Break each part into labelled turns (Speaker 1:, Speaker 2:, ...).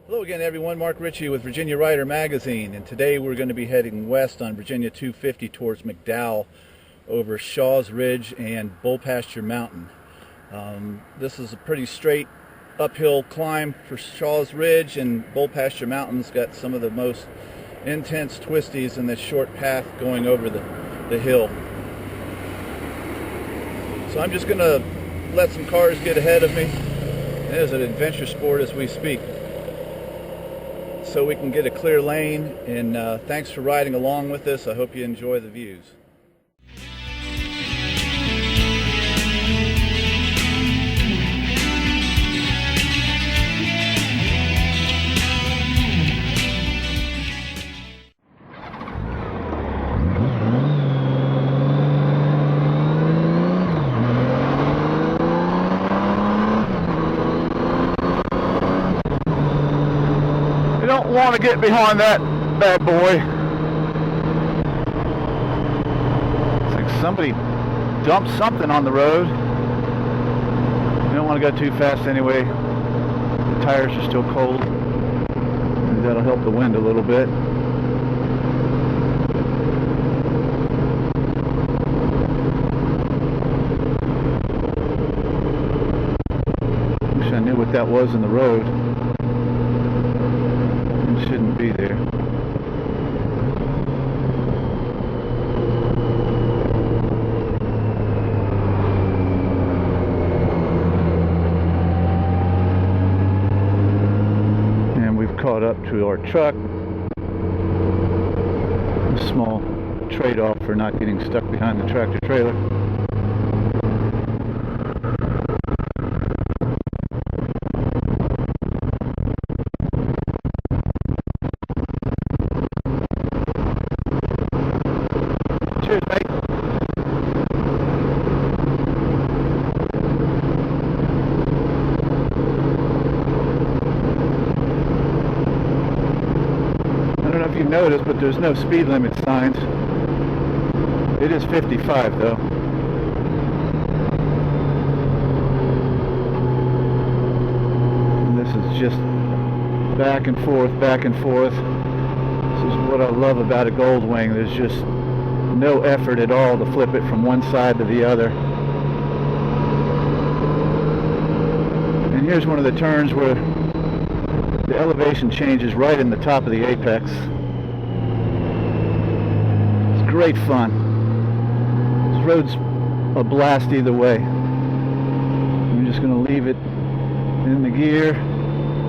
Speaker 1: Hello again, everyone. Mark Ritchie with Virginia Writer Magazine, and today we're going to be heading west on Virginia 250 towards McDowell over Shaw's Ridge and Bullpasture Mountain. This is a pretty straight uphill climb for Shaw's Ridge, and Bullpasture Mountain's got some of the most intense twisties in this short path going over the hill. So I'm just going to let some cars get ahead of me. It is an adventure sport as we speak, so we can get a clear lane. And thanks for riding along with us. I hope you enjoy the views.
Speaker 2: Don't want to get behind that bad boy. It's like somebody dumped something on the road. You don't want to go too fast anyway. The tires are still cold, and that'll help the wind a little bit. Wish I knew what that was in the road. Shouldn't be there. And we've caught up to our truck. A small trade-off for not getting stuck behind the tractor trailer. Cheers, mate. I don't know if you've noticed, but there's no speed limit signs. It is 55 though. And this is just back and forth, back and forth. This is what I love about a Goldwing. There's just no effort at all to flip it from one side to the other. And here's one of the turns where the elevation changes right in the top of the apex. It's great fun. This road's a blast either way. I'm just going to leave it in the gear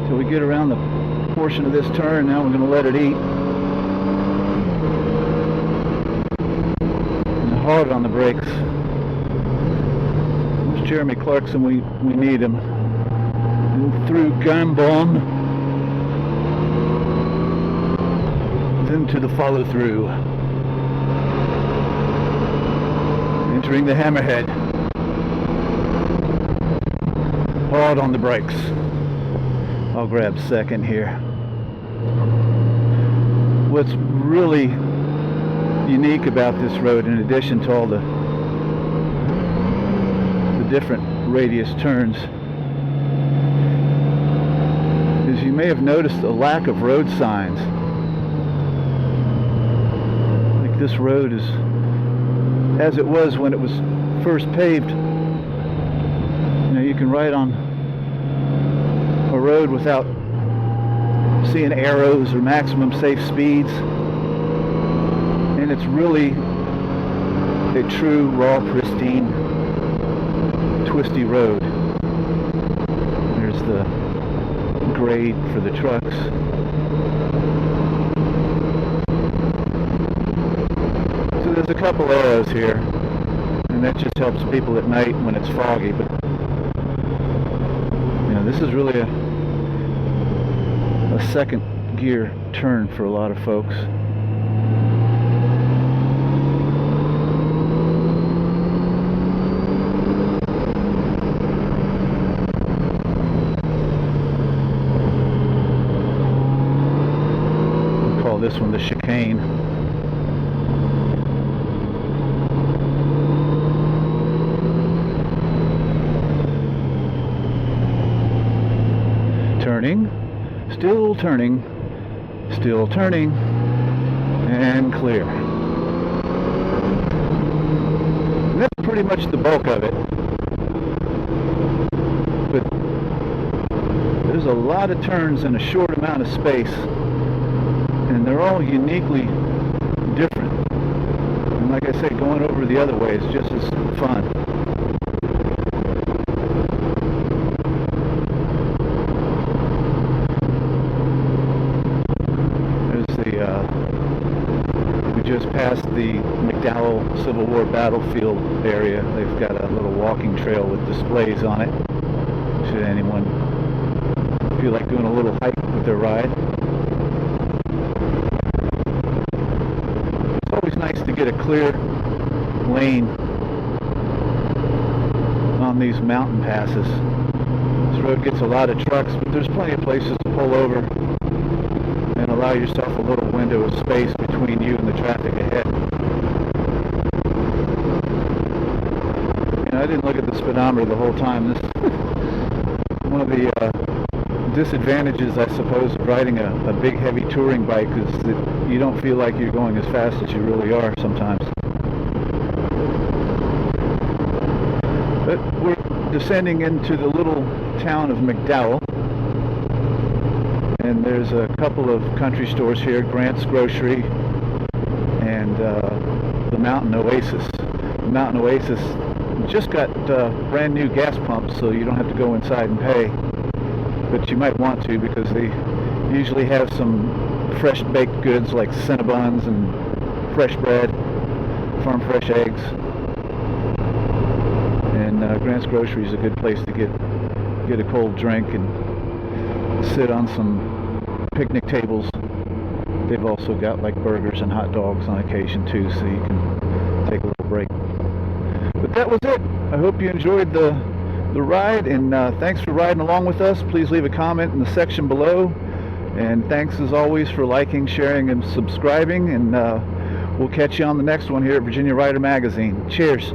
Speaker 2: till we get around the portion of this turn. Now we're going to let it eat. Hard on the brakes. There's Jeremy Clarkson, we need him. And through Gambon, then to the follow through. Entering the Hammerhead. Hard on the brakes. I'll grab second here. What's really unique about this road, in addition to all the different radius turns, is you may have noticed a lack of road signs. Like this road is as it was when it was first paved. You know, you can ride on a road without seeing arrows or maximum safe speeds. And it's really a true, raw, pristine, twisty road. There's the grade for the trucks. So there's a couple arrows here, and that just helps people at night when it's foggy. But you know, this is really a second gear turn for a lot of folks. This one the chicane. Turning Still turning, and clear. And that's pretty much the bulk of it. But there's a lot of turns in a short amount of space, and they're all uniquely different. And like I say, going over the other way is just as fun. We just passed the McDowell Civil War Battlefield area. They've got a little walking trail with displays on it. Should anyone feel like doing a little hike with their ride. It's always nice to get a clear lane on these mountain passes. This road gets a lot of trucks, but there's plenty of places to pull over and allow yourself a little window of space between you and the traffic ahead. You know, I didn't look at the speedometer the whole time. This one of the disadvantages, I suppose, of riding a big, heavy touring bike is that you don't feel like you're going as fast as you really are sometimes. But we're descending into the little town of McDowell. And there's a couple of country stores here, Grant's Grocery and the Mountain Oasis. The Mountain Oasis just got brand new gas pumps, so you don't have to go inside and pay. But you might want to, because they usually have some fresh baked goods like Cinnabons and fresh bread, farm fresh eggs. And Grant's Grocery is a good place to get a cold drink and sit on some picnic tables. They've also got like burgers and hot dogs on occasion too, so you can take a little break. But that was it. I hope you enjoyed the ride, and thanks for riding along with us. Please leave a comment in the section below, and thanks as always for liking, sharing, and subscribing, and we'll catch you on the next one here at Virginia Rider Magazine. Cheers.